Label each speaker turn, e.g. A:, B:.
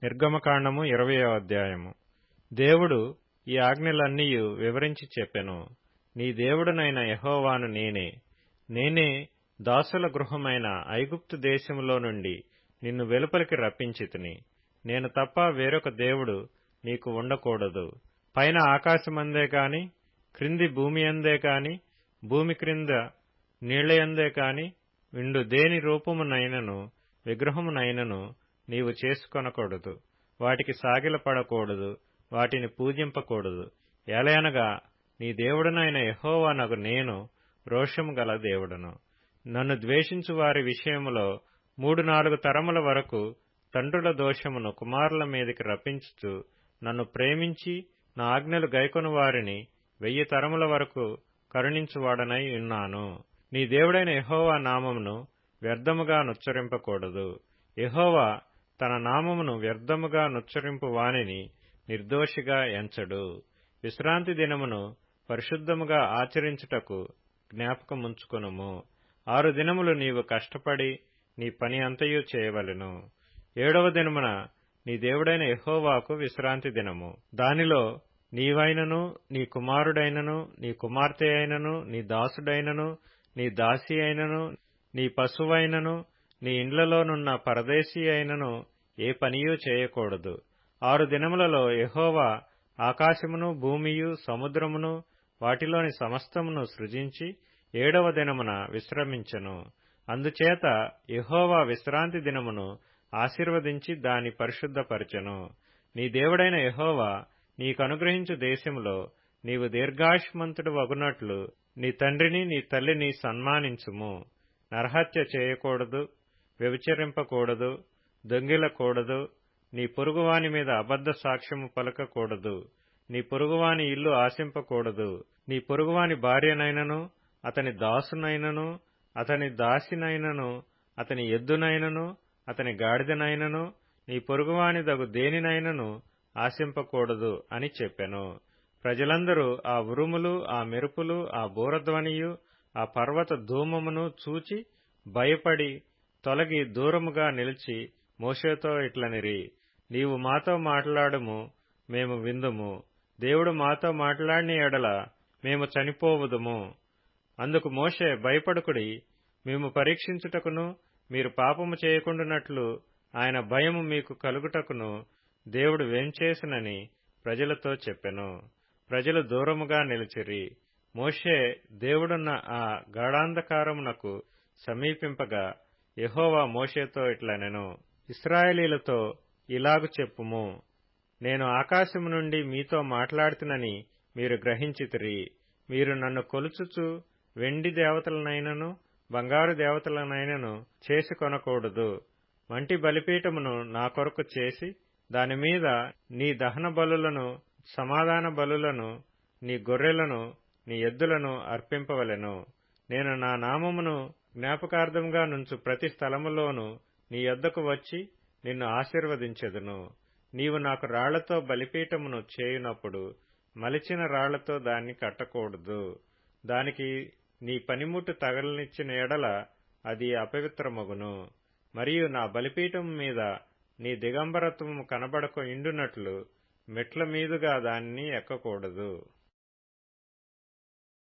A: నిర్గమకాండము 20వ అధ్యాయము. దేవుడు ఈ ఆజ్ఞలన్నీయు వివరించి చెప్పెను. నీ దేవుడనైన యెహోవాను నేనే దాసుల గృహమైన ఐగుప్తు దేశములో నుండి నిన్ను వెలుపలికి రప్పించితిని. నేను తప్ప వేరొక దేవుడు నీకు ఉండకూడదు. పైన ఆకాశమందే కాని, క్రింది భూమియందే కాని, భూమి క్రింద నీళ్లయందే కాని విండు దేని రూపమునైనను విగ్రహమునైనను నీవు చేసుకొనకూడదు. వాటికి సాగిలపడకూడదు, వాటిని పూజింపకూడదు. ఎలయనగా నీ దేవుడనైన యెహోవానగు నేను రోషము గల దేవుడను. నన్ను ద్వేషించు వారి విషయములో 3-4 తరముల వరకు తండ్రుల దోషమును కుమారుల మీదికి రప్పించుచు, నన్ను ప్రేమించి నా ఆజ్ఞలు గైకొను వారిని 1000 తరముల వరకు కరుణించువాడనై ఉన్నాను. నీ దేవుడైన యెహోవా నామమును వ్యర్థముగా నుచ్చరింపకూడదు. యెహోవా తన నామమును వ్యర్థముగా నుచ్చరింపు వానిని నిర్దోషిగా ఎంచడు. విశ్రాంతి దినమును పరిశుద్ధముగా ఆచరించుటకు జ్ఞాపకముంచుకొనుము. 6 దినములు నీవు కష్టపడి నీ పని అంతయు చేయవలెను. 7వ దినమున నీ దేవుడైన యెహోవాకు విశ్రాంతి దినము. దానిలో నీవైనను, నీ కుమారుడైనను, నీ కుమార్తె అయినను, నీ దాసుడైనను, నీ దాసి అయినను, నీ పశువైనను, నీ ఇండ్లలోనున్న పరదేశీ అయినను ఏ పనియూ చేయకూడదు. 6 దినములలో యెహోవా ఆకాశమును, భూమియు, సముద్రమును, వాటిలోని సమస్తమును సృజించి 7వ దినమున విశ్రమించెను. అందుచేత యెహోవా విశ్రాంతి దినమును ఆశీర్వదించి దాని పరిశుద్ధపరచెను. నీ దేవుడైన యెహోవా నీకనుగ్రహించు దేశములో నీవు దీర్ఘాయుష్మంతుడు వగునట్లు నీ తండ్రిని నీ తల్లిని సన్మానించుము. నరహత్య చేయకూడదు, వ్యభిచరింపకూడదు, దొంగిలకూడదు, నీ పొరుగువాని మీద అబద్ధ సాక్ష్యము పలకకూడదు, నీ పొరుగువాని ఇల్లు ఆశింపకూడదు, నీ పొరుగువాని భార్యనైనను, అతని దాసునైనను, అతని దాసినైనను, అతని ఎద్దునైనను, అతని గాడిదనైనను, నీ పొరుగువాని దగు దేనినైనను ఆశింపకూడదు అని చెప్పెను. ప్రజలందరూ ఆ ఉరుములు, ఆ మెరుపులు, ఆ బూరధ్వనియు, ఆ పర్వత ధూమమును చూచి భయపడి తొలగి దూరముగా నిలిచి మోషేతో ఇట్లనిరి, నీవు మాతో మాట్లాడుము, మేము విందుము. దేవుడు మాతో మాట్లాడిన ఎడల మేము చనిపోవుదుము. అందుకు మోషే, భయపడుకుడి, మేము పరీక్షించుటకును మీరు పాపము చేయకుండునట్లు ఆయన భయము మీకు కలుగుటకును దేవుడు వేంచేసినని ప్రజలతో చెప్పెను. ప్రజలు దూరముగా నిలిచిరి. మోషే దేవుడున్న ఆ గాఢాంధకారమునకు సమీపింపగా యెహోవా మోషేతో ఇట్లనెను, ఇశ్రాయేలీయులతో ఇలాగు చెప్పుము, నేను ఆకాశము నుండి మీతో మాట్లాడుతునని మీరు గ్రహించితిరి. మీరు నన్ను కొలుచుచు వెండి దేవతలనైనను బంగారు దేవతలనైనను చేసుకొనకూడదు. మంటి బలిపీఠమును నా కొరకు చేసి దానిమీద నీ దహన బలులను, సమాధాన బలులను, నీ గొర్రెలను, నీ ఎద్దులను అర్పింపవలెను. నేను నా నామమును జ్ఞాపకార్థంగా నుంచు ప్రతి స్థలములోనూ నీ యొద్దకు వచ్చి నిన్ను ఆశీర్వదించెదను. నీవు నాకు రాళ్లతో బలిపీఠమును చేయునప్పుడు మలిచిన రాళ్లతో దాన్ని కట్టకూడదు. దానికి నీ పనిముట్టు తగలనిచ్చిన ఎడల అది అపవిత్రమగును. మరియు నా బలిపీఠము మీద నీ దిగంబరత్వము కనబడక ఇండునట్లు మెట్ల మీదుగా దానిని ఎక్కకూడదు.